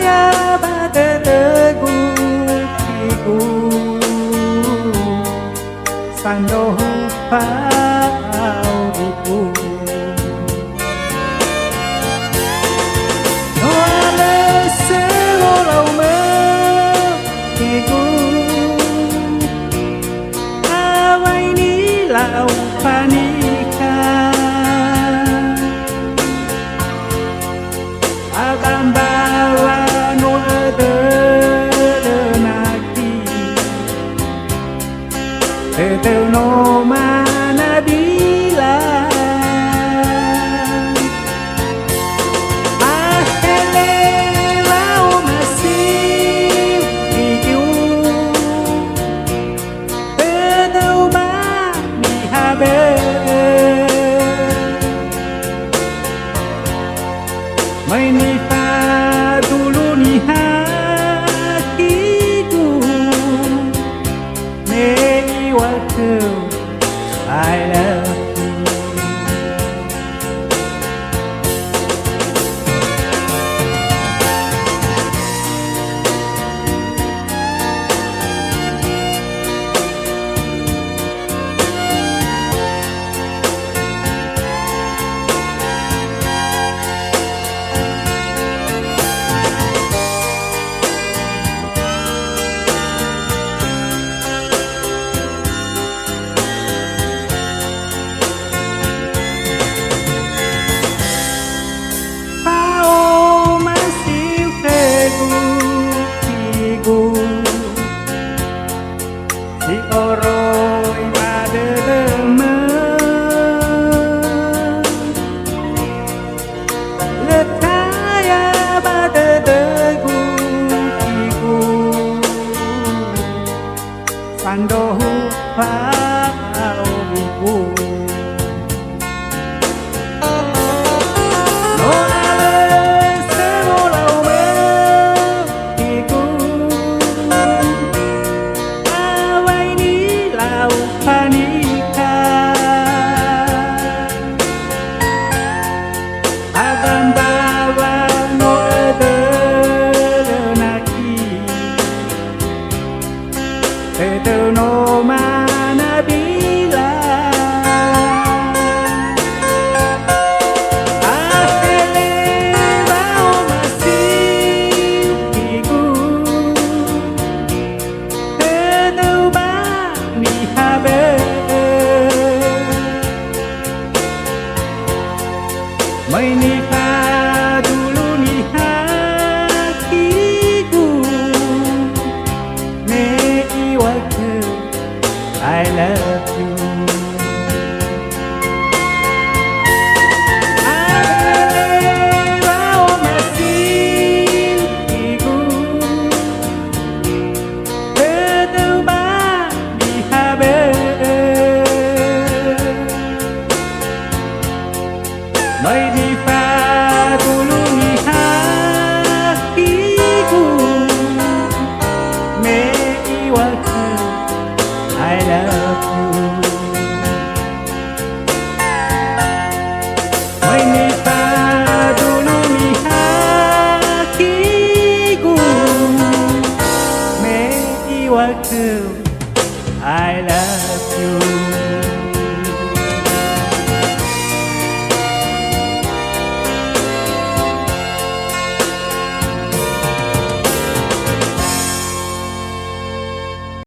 cahaya pada teguh Sando pau ibu No ale seolau mengiku Awai ni lau panikan Akan bawa no naki Teteu no mana bilang Ahele lau masih hidup Teteu ba ni habe Menipa dulu ni hatiku Nei waktu I love you Si oroi pada teman Letaya pada teguh Sandohu pau ibu Teteu no mana bilang Ahele lau masih hidup Teteu ba ni habe Menikah dulu ni hatiku I love you Ahele lau masih hidup Teteu ba ni habe Menipa dulu ni hatiku Mei waktu I love you Menipa dulu ni hatiku Mei waktu I love you